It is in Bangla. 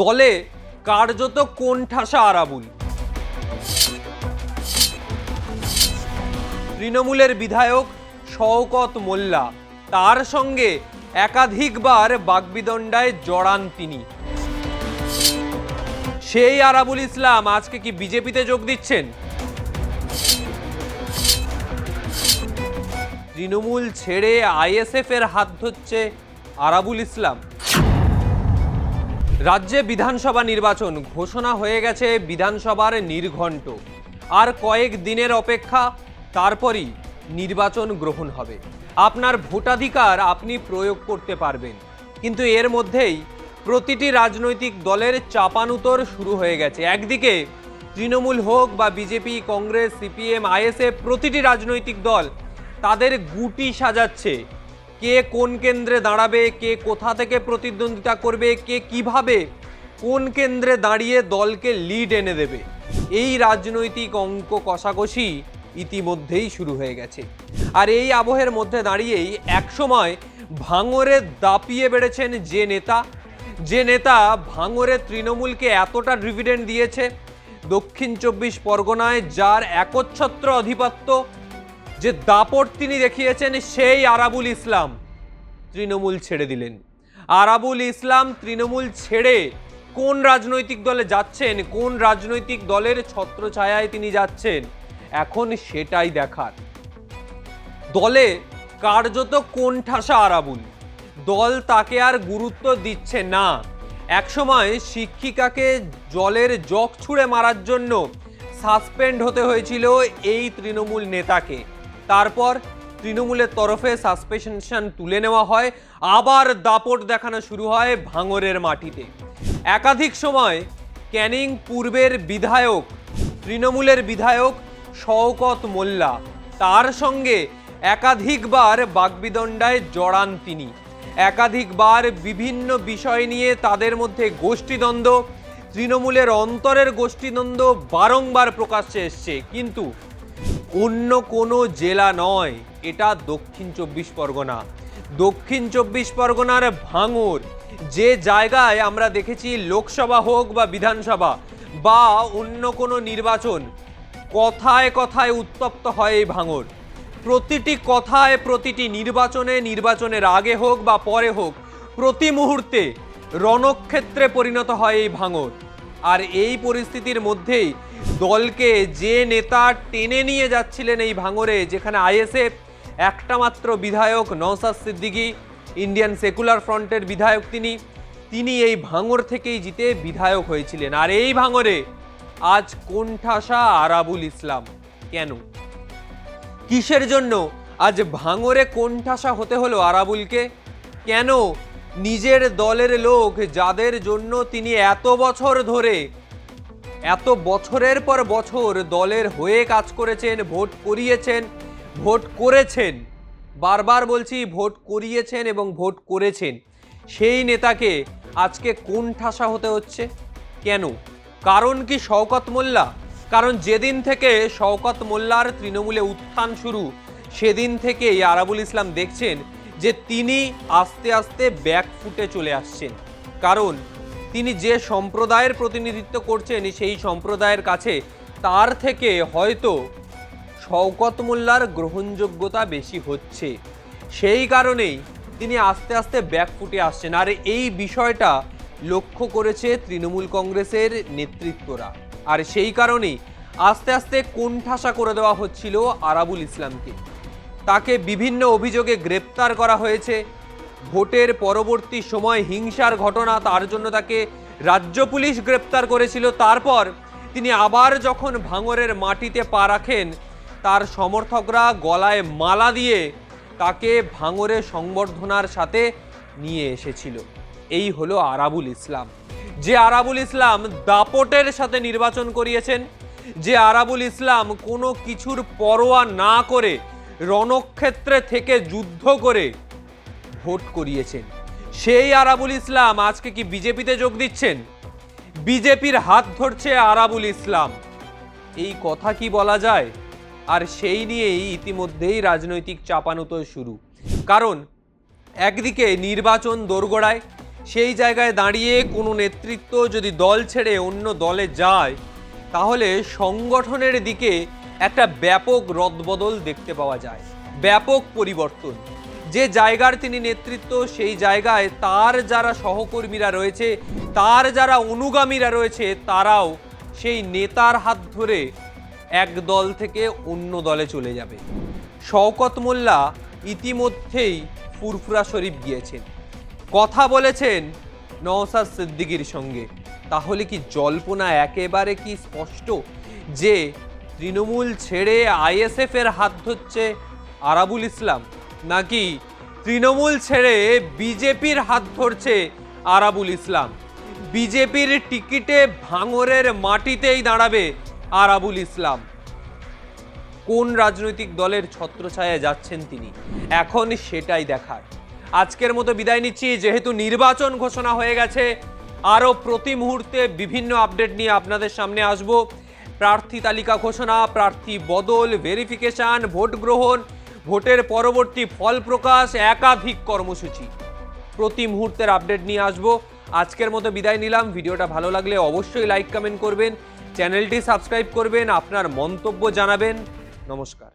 দলে কার্যত কোণঠাসা আরাবুল। তৃণমূলের বিধায়ক শওকত মোল্লা, তার সঙ্গে একাধিকবার বাগবিদণ্ডায় জড়ান তিনি। সেই আরাবুল ইসলাম আজকে কি বিজেপিতে যোগ দিচ্ছেন? তৃণমূল ছেড়ে আইএসএফ এর হাত ধরছে আরাবুল ইসলাম। রাজ্যে বিধানসভা নির্বাচন ঘোষণা হয়ে গেছে, বিধানসভার নির্ঘণ্ট, আর কয়েক দিনের অপেক্ষা, তারপরই নির্বাচন গ্রহণ হবে। আপনার ভোটাধিকার আপনি প্রয়োগ করতে পারবেন, কিন্তু এর মধ্যেই প্রতিটি রাজনৈতিক দলের চাপানুতর শুরু হয়ে গেছে। একদিকে তৃণমূল হোক বা বিজেপি, কংগ্রেস, সিপিএম, আইএসএফ, প্রতিটি রাজনৈতিক দল তাদের গুটি সাজাচ্ছে। কে কোন কেন্দ্রে দাঁড়াবে, কে কোথা থেকে প্রতিদ্বন্দ্বিতা করবে, কে কিভাবে কোন কেন্দ্রে দাঁড়িয়ে দলকে লিড এনে দেবে, এই রাজনৈতিক অঙ্ক কষাকষি ইতিমধ্যেই শুরু হয়ে গেছে। আর এই আবহের মধ্যে দাঁড়িয়েই একসময় ভাঙরে দাপিয়ে বেড়েছেন যে নেতা ভাঙরে তৃণমূলকে এতটা ডিভিডেন্ড দিয়েছে, দক্ষিণ 24 পরগনায় যার একচ্ছত্র আধিপত্য, যে দাপট তিনি দেখিয়েছেন, সেই আরাবুল ইসলাম তৃণমূল ছেড়ে দিলেন। আরাবুল ইসলাম তৃণমূল ছেড়ে কোন রাজনৈতিক দলে যাচ্ছেন, কোন রাজনৈতিক দলের ছত্রছায়ায় তিনি যাচ্ছেন, এখন সেটাই দেখার। দলে কার্যত কোণঠাসা আরাবুল, দল তাকে আর গুরুত্ব দিচ্ছে না। একসময় শিক্ষিকাকে জলের জগ ছুঁড়ে মারার জন্য সাসপেন্ড হতে হয়েছিল এই তৃণমূল নেতাকে, তারপর তৃণমূলের তরফে সাসপেনশন তুলে নেওয়া হয়, আবার দাপট দেখানো শুরু হয় ভাঙরের মাটিতে। একাধিক সময় ক্যানিং পূর্বের বিধায়ক, তৃণমূলের বিধায়ক শওকত মোল্লা, তার সঙ্গে একাধিকবার বাগবিদণ্ডায় জড়ান তিনি। একাধিকবার বিভিন্ন বিষয় নিয়ে তাদের মধ্যে গোষ্ঠীদ্বন্দ্ব, তৃণমূলের অন্তরের গোষ্ঠীদ্বন্দ্ব বারংবার প্রকাশ্যে এসছে। কিন্তু অন্য কোনো জেলা নয়, এটা দক্ষিণ 24 পরগনা। দক্ষিণ 24 পরগনার ভাঙর, যে জায়গায় আমরা দেখেছি লোকসভা হোক বা বিধানসভা বা অন্য কোনো নির্বাচন, কথায় কথায় উত্তপ্ত হয় এই ভাঙর। প্রতিটি কথায়, প্রতিটি নির্বাচনের আগে হোক বা পরে হোক, প্রতি মুহূর্তে রণক্ষেত্রে পরিণত হয় এই ভাঙর। আর এই পরিস্থিতির মধ্যেই দলকে যে নেতা টেনে নিয়ে যাচ্ছিলেন এই ভাঙরে, যেখানে আইএসএফ একটা মাত্র বিধায়ক নওশাদ সিদ্দিকী, ইন্ডিয়ান সেকুলার ফ্রন্টের বিধায়ক, তিনি এই ভাঙর থেকেই জিতে বিধায়ক হয়েছিলেন। আর এই ভাঙরে আজ কোণঠাসা আরাবুল ইসলাম। কেন, কিসের জন্য আজ ভাঙরে কোণঠাসা হতে হলো আরাবুলকে? কেন নিজের দলের লোক, যাদের জন্য তিনি এত বছর ধরে, এত বছরের পর বছর দলের হয়ে কাজ করেছেন, ভোট করেছেন, বারবার বলছি, ভোট করিয়েছেন এবং ভোট করেছেন, সেই নেতাকে আজকে কোণঠাসা হতে হচ্ছে কেন? কারণ কি শওকত মোল্লা? কারণ যেদিন থেকে শওকত মোল্লার তৃণমূলে উত্থান শুরু, সেদিন থেকেই আরাবুল ইসলাম দেখছেন যে তিনি আস্তে আস্তে ব্যাকফুটে চলে আসছেন। কারণ তিনি যে সম্প্রদায়ের প্রতিনিধিত্ব করছেন, সেই সম্প্রদায়ের কাছে তার থেকে হয়তো শওকত মোল্লার গ্রহণযোগ্যতা বেশি হচ্ছে। সেই কারণেই তিনি আস্তে আস্তে ব্যাকফুটে আসছেন। আর এই বিষয়টা লক্ষ্য করেছে তৃণমূল কংগ্রেসের নেতৃত্বরা, আর সেই কারণেই আস্তে আস্তে কোণঠাসা করে দেওয়া হচ্ছিল আরাবুল ইসলামকে। তাকে বিভিন্ন অভিযোগে গ্রেপ্তার করা হয়েছে। ভোটের পরবর্তী সময় হিংসার ঘটনা, তার জন্য তাকে রাজ্য পুলিশ গ্রেপ্তার করেছিল। তারপর তিনি আবার যখন ভাঙরের মাটিতে পা রাখেন, তার সমর্থকরা গলায় মালা দিয়ে তাকে ভাঙরে সংবর্ধনার সাথে নিয়ে এসেছিল। এই হলো আরাবুল ইসলাম। যে আরাবুল ইসলাম দাপটের সাথে নির্বাচন করিয়েছেন, যে আরাবুল ইসলাম কোনো কিছুর পরোয়া না করে রণক্ষেত্রে থেকে যুদ্ধ করে ভোট করিয়েছেন, সেই আরাবুল ইসলাম আজকে কি বিজেপিতে যোগ দিচ্ছেন? বিজেপির হাত ধরছে আরাবুল ইসলাম, এই কথা কি বলা যায়? আর সেই নিয়েই ইতিমধ্যেই রাজনৈতিক চাপানুতো শুরু। কারণ একদিকে নির্বাচন দোরগোড়ায়, সেই জায়গায় দাঁড়িয়ে কোনো নেতৃত্ব যদি দল ছেড়ে অন্য দলে যায় তাহলে সংগঠনের দিকে একটা ব্যাপক রদবদল দেখতে পাওয়া যায়, ব্যাপক পরিবর্তন। যে জায়গার তিনি নেতৃত্ব সেই জায়গায় তার যারা সহকর্মীরা রয়েছে, তার যারা অনুগামীরা রয়েছে, তারাও সেই নেতার হাত ধরে এক দল থেকে অন্য দলে চলে যাবে। শওকত মোল্লা ইতিমধ্যেই ফুরফুরা শরীফ গিয়েছেন, কথা বলেছেন নওশাদ সিদ্দিকীর সঙ্গে। তাহলে কি জল্পনা একেবারে কি স্পষ্ট যে তৃণমূল ছেড়ে আইএসএফ এর হাত ধরছে আরাবুল ইসলাম, নাকি তৃণমূল ছেড়ে বিজেপির হাত ধরছে আরাবুল ইসলাম? বিজেপির টিকিটে ভাঙরের মাটিতেই দাঁড়াবে আরাবুল ইসলাম। কোন রাজনৈতিক দলের ছত্রছায়ায় যাচ্ছেন তিনি, এখন সেটাই দেখার। আজকের মতো বিদায় নিচ্ছি, যেহেতু নির্বাচন ঘোষণা হয়ে গেছে। আরও প্রতি মুহূর্তে বিভিন্ন আপডেট নিয়ে আপনাদের সামনে আসব। প্রার্থী তালিকা ঘোষণা, প্রার্থী বদল, ভেরিফিকেশন, ভোট গ্রহণ, ভোটের পরবর্তী ফল প্রকাশ, একাধিক কর্মসূচি, প্রতি মুহূর্তের আপডেট নিয়ে আসব। আজকের মতো বিদায় নিলাম। ভিডিওটা ভালো লাগলে অবশ্যই লাইক কমেন্ট করবেন, চ্যানেলটি সাবস্ক্রাইব করবেন, আপনার মন্তব্য জানাবেন। নমস্কার।